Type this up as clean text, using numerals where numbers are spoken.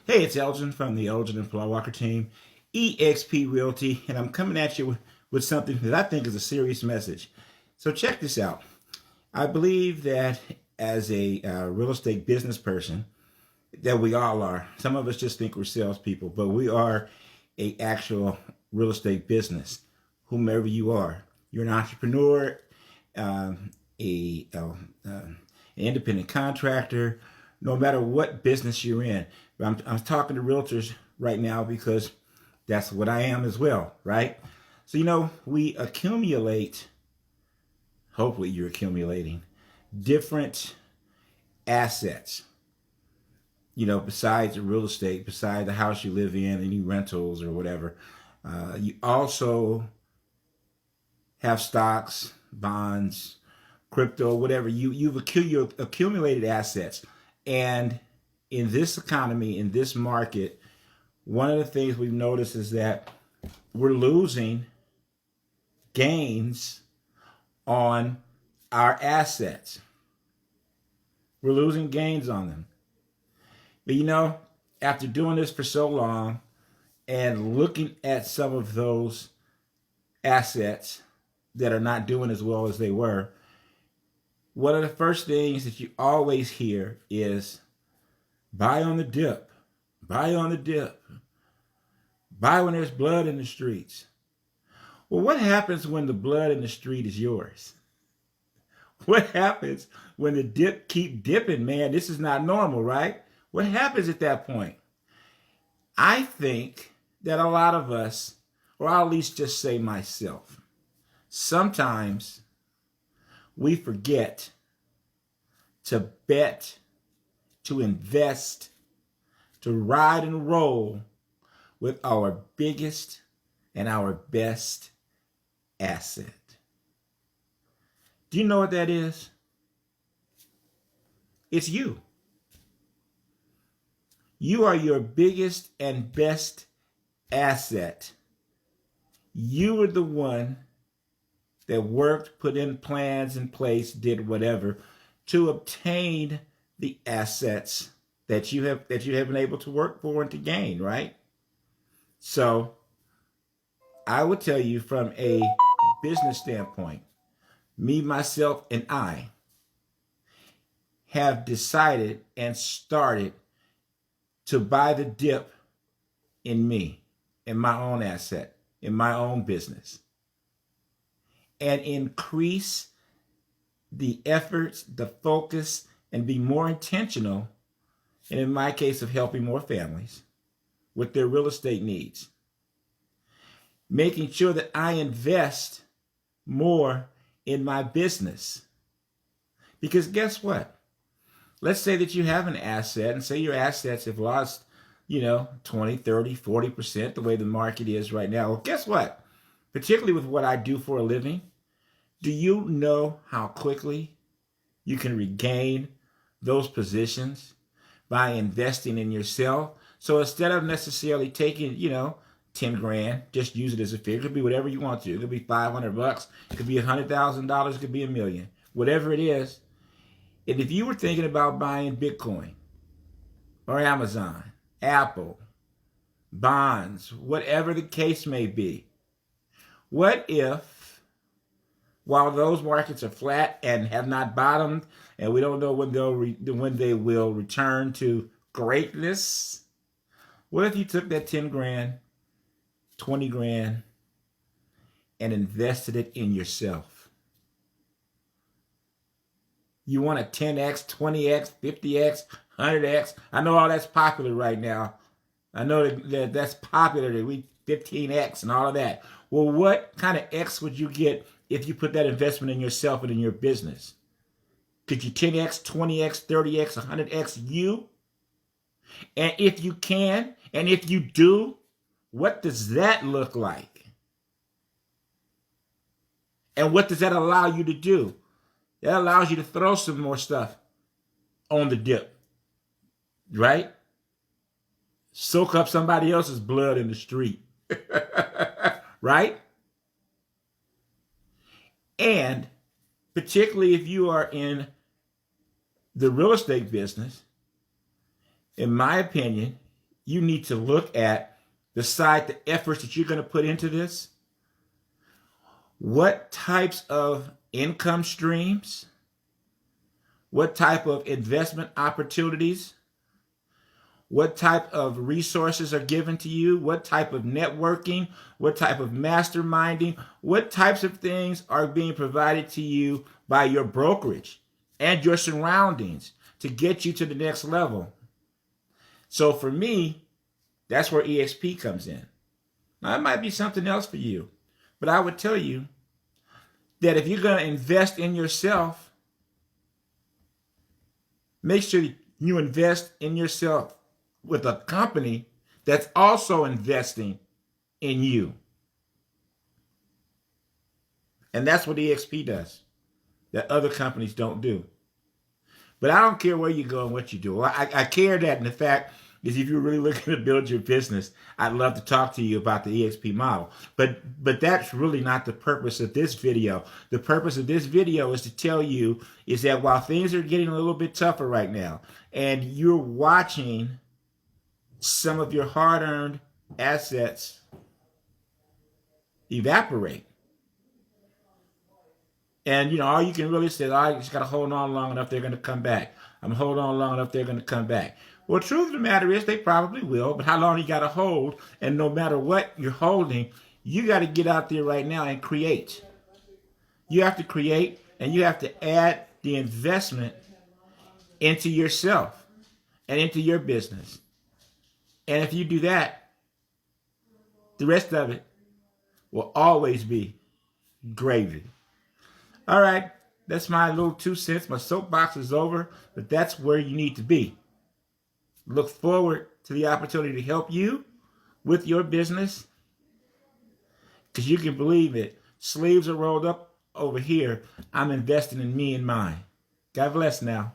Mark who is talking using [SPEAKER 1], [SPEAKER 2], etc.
[SPEAKER 1] Hey, it's Elgin from the Elgin and Plowwalker team, eXp Realty, and I'm coming at you with something that I think is a serious message. So check this out. I believe that as a real estate business person, that we all are. Some of us just think we're salespeople, but we are a actual real estate business. Whomever you are, you're an entrepreneur, um, a an independent contractor, no matter what business you're in. I'm talking to realtors right now because that's what I am as well, right? So, we accumulate, hopefully you're accumulating different assets, besides the real estate, besides the house you live in, any rentals or whatever. You also have stocks, bonds, crypto, whatever. You've accumulated assets. And in this economy, in this market, one of the things we've noticed is that we're losing gains on our assets. We're losing gains on them. But after doing this for so long and looking at some of those assets that are not doing as well as they were, one of the first things that you always hear is buy on the dip, buy on the dip, buy when there's blood in the streets. Well, what happens when the blood in the street is yours? What happens when the dip keep dipping, man? This is not normal, right? What happens at that point? I think that a lot of us, or I'll at least just say myself, sometimes we forget to bet, to invest, to ride and roll with our biggest and our best asset. Do you know what that is? It's you. You are your biggest and best asset. You were the one that worked, put in plans in place, did whatever to obtain the assets that you have been able to work for and to gain, right? So I would tell you from a business standpoint, me, myself, and I have decided and started to buy the dip in me, in my own asset, in my own business, and increase the efforts, the focus, and be more intentional, and in my case of helping more families with their real estate needs. Making sure that I invest more in my business. Because guess what? Let's say that you have an asset and say your assets have lost, 20, 30, 40%, the way the market is right now. Well, guess what? Particularly with what I do for a living, do you know how quickly you can regain those positions by investing in yourself? So instead of necessarily taking, 10 grand, just use it as a figure. It could be whatever you want to. It could be $500. It could be $100,000. It could be $1 million. Whatever it is. And if you were thinking about buying Bitcoin or Amazon, Apple, bonds, whatever the case may be, what if, while those markets are flat and have not bottomed, and we don't know when they will return to greatness, what if you took that 10 grand, 20 grand, and invested it in yourself? You want a 10x, 20x, 50x, 100x. I know all that's popular right now. I know that's popular. That we 15x and all of that. Well, what kind of X would you get if you put that investment in yourself and in your business? Could you 10x, 20x, 30x, 100x you? And if you can, and if you do, what does that look like? And what does that allow you to do? That allows you to throw some more stuff on the dip, right? Soak up somebody else's blood in the street, right? And particularly if you are in the real estate business, in my opinion, you need to look at, decide the efforts that you're going to put into this. What types of income streams, what type of investment opportunities, what type of resources are given to you, what type of networking, what type of masterminding, what types of things are being provided to you by your brokerage and your surroundings to get you to the next level. So for me, that's where EXP comes in. Now, it might be something else for you, but I would tell you that if you're going to invest in yourself, make sure you invest in yourself with a company that's also investing in you. And that's what EXP does, that other companies don't do. But I don't care where you go and what you do. I care that, in the fact is, if you're really looking to build your business, I'd love to talk to you about the EXP model. But that's really not the purpose of this video. The purpose of this video is to tell you is that while things are getting a little bit tougher right now, and you're watching some of your hard-earned assets evaporate, and all you can really say is, I just got to hold on long enough, they're going to come back. I'm holding on long enough, they're going to come back. Well, the truth of the matter is, they probably will, but how long you got to hold? And no matter what you're holding, you got to get out there right now and create. You have to create, and you have to add the investment into yourself and into your business. And if you do that, the rest of it will always be gravy. All right, that's my little 2 cents. My soapbox is over, but that's where you need to be. Look forward to the opportunity to help you with your business, because you can believe it. Sleeves are rolled up over here. I'm investing in me and mine. God bless now.